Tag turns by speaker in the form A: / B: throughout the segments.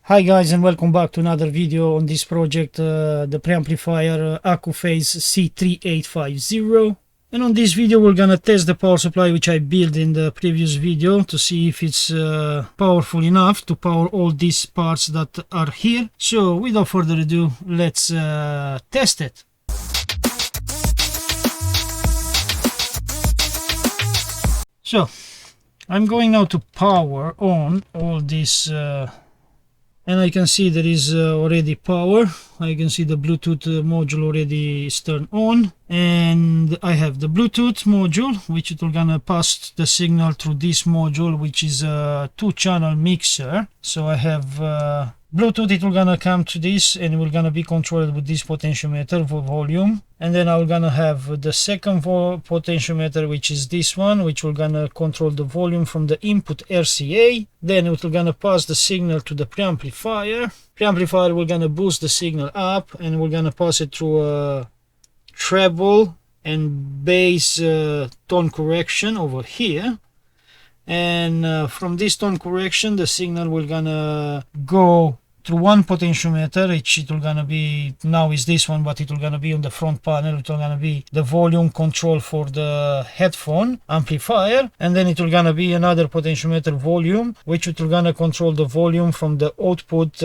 A: Hi guys, and welcome back to another video on this project, the preamplifier Accuphase c3850. And on this video we're gonna test the power supply which I built in the previous video to see if it's powerful enough to power all these parts that are here. So without further ado, let's test it. So I'm going now to power on all this and I can see there is already power. I can see the Bluetooth module already is turned on, and I have the Bluetooth module which it will gonna pass the signal through this module, which is a 2-channel mixer. So I have Bluetooth, it will gonna come to this and it will gonna be controlled with this potentiometer for volume, and then I'm gonna have the second potentiometer, which is this one, which will gonna control the volume from the input RCA. Then it will gonna pass the signal to the preamplifier. Preamplifier will gonna boost the signal up and we're gonna pass it through a treble and bass tone correction over here. And from this tone correction the signal will gonna go through one potentiometer, which it will gonna be, now is this one, but it will gonna be on the front panel. It will gonna be the volume control for the headphone amplifier, and then it will gonna be another potentiometer volume, which it will gonna control the volume from the output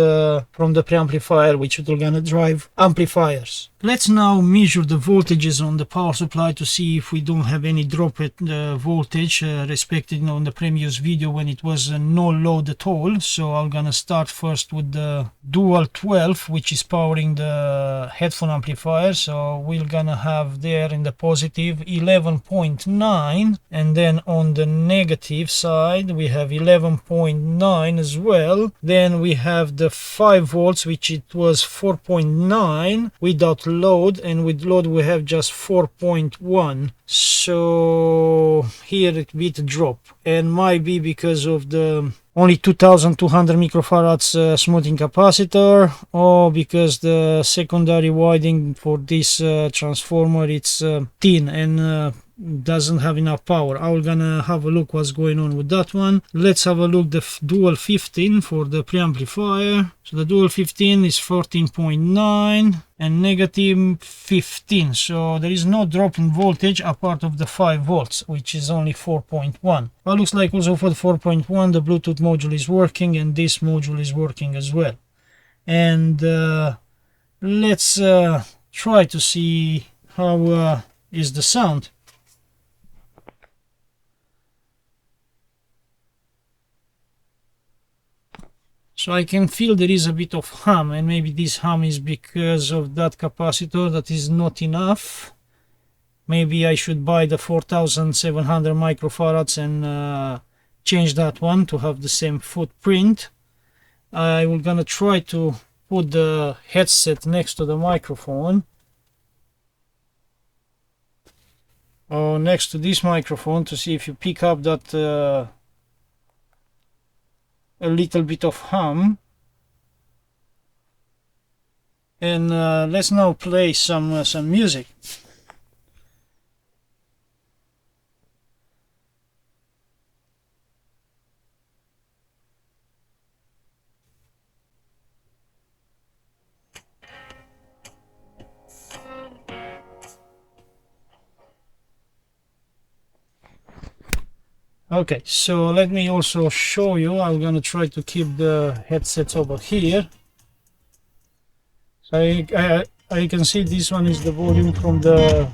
A: from the preamplifier, which it will gonna drive amplifiers. Let's now measure the voltages on the power supply to see if we don't have any drop at voltage respected on the previous video when it was no load at all. So I'm gonna start first with the dual 12, which is powering the headphone amplifier. So we're gonna have there in the positive 11.9, and then on the negative side we have 11.9 as well. Then we have the 5 volts, which it was 4.9 without load, and with load we have just 4.1. so here it bit drop, and might be because of the only 2200 microfarads smoothing capacitor, or because the secondary winding for this transformer it's thin and doesn't have enough power. I'm gonna have a look what's going on with that one. Let's have a look the dual 15 for the preamplifier. So the dual 15 is 14.9 and negative 15, so there is no drop in voltage apart of the 5 volts, which is only 4.1. Well, looks like also for the 4.1 the Bluetooth module is working and this module is working as well. And let's try to see how is the sound. So I can feel there is a bit of hum, and maybe this hum is because of that capacitor that is not enough. Maybe I should buy the 4700 microfarads and change that one to have the same footprint. I will gonna try to put the headset next to the microphone, or next to this microphone, to see if you pick up that a little bit of hum. And let's now play some music. Okay, so let me also show you. I'm gonna try to keep the headsets over here. So I can see this one is the volume from the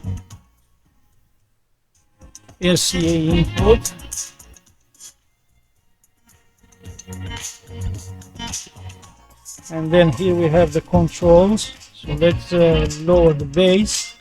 A: RCA input. And then here we have the controls. So let's lower the bass.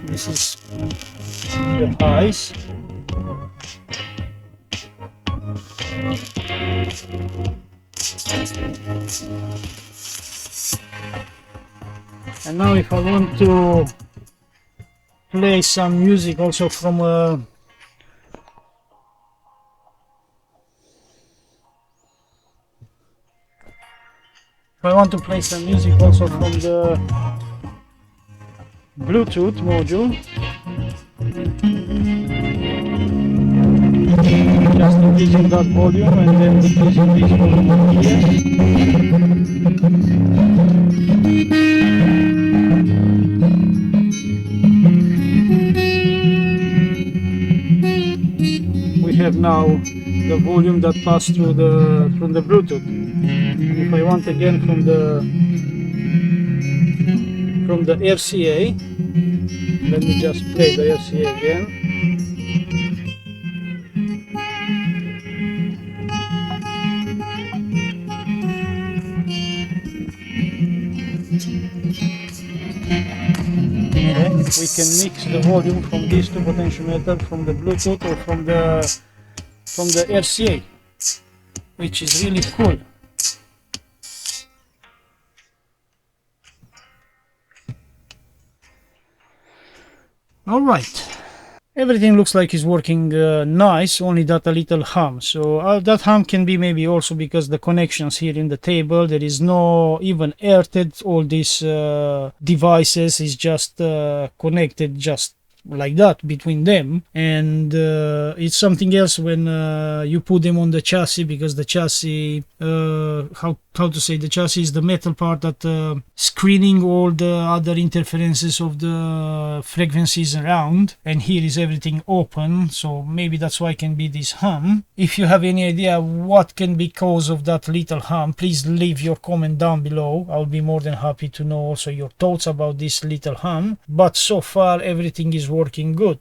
A: This is the highs. And now if I want to play some music also from a If I want to play some music also from the Bluetooth module, just increasing that volume and then decreasing this volume over here. We have now the volume that passed through from the Bluetooth. If I want again from the RCA, let me just play the RCA again. Okay, we can mix the volume from these two potentiometers, from the Bluetooth or from the RCA, which is really cool. Alright, everything looks like it's working nice, only that a little hum. So that hum can be maybe also because the connections here in the table, there is no even earthed, all these devices is just connected just like that between them, and it's something else when you put them on the chassis, because the chassis, how to say, the chassis is the metal part that screening all the other interferences of the frequencies around, and here is everything open, so maybe that's why it can be this hum. If you have any idea what can be cause of that little hum, please leave your comment down below. I'll be more than happy to know also your thoughts about this little hum, but so far everything is working good.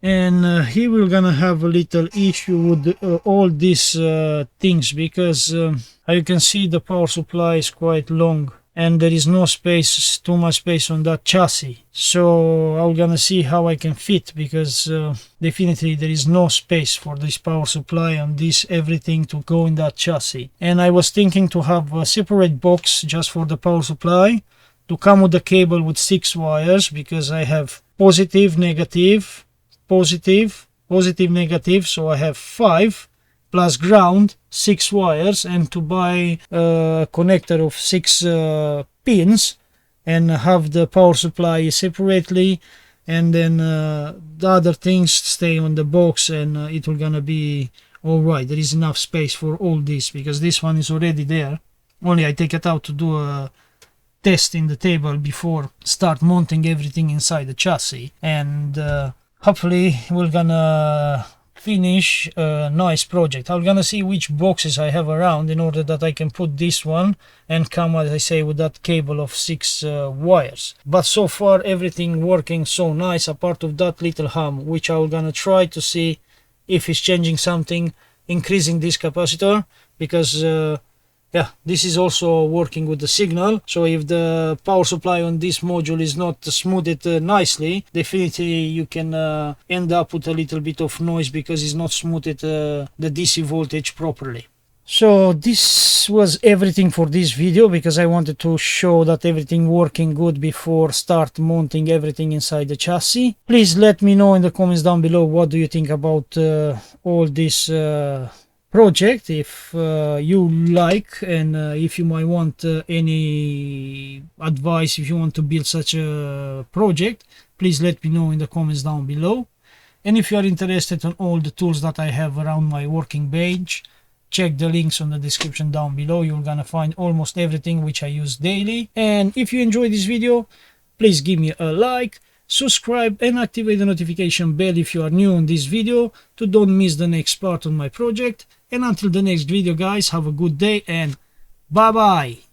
A: And here we're gonna have a little issue with all these things, because how you can see the power supply is quite long and there is no space, too much space on that chassis. So I'm gonna see how I can fit, because definitely there is no space for this power supply and this everything to go in that chassis. And I was thinking to have a separate box just for the power supply, to come with the cable with 6 wires, because I have positive, negative, positive, positive, negative, so I have 5 plus ground, 6 wires, and to buy a connector of 6 pins and have the power supply separately, and then the other things stay on the box, and it will gonna be alright. There is enough space for all this, because this one is already there, only I take it out to do a test in the table before start mounting everything inside the chassis, and hopefully we're gonna finish a nice project. I'm gonna see which boxes I have around in order that I can put this one and come, as I say, with that cable of 6 wires. But so far everything working so nice, apart of that little hum, which I'm gonna try to see if it's changing something, increasing this capacitor, because yeah, this is also working with the signal. So if the power supply on this module is not smoothed nicely, definitely you can end up with a little bit of noise, because it's not smoothed the DC voltage properly. So this was everything for this video, because I wanted to show that everything working good before start mounting everything inside the chassis. Please let me know in the comments down below what do you think about all this project, if you like, and if you might want any advice, if you want to build such a project, please let me know in the comments down below. And if you are interested in all the tools that I have around my working bench, check the links on the description down below. You're gonna find almost everything which I use daily. And if you enjoyed this video, please give me a like, subscribe, and activate the notification bell if you are new on this video, to don't miss the next part of my project. And until the next video, guys, have a good day and bye bye.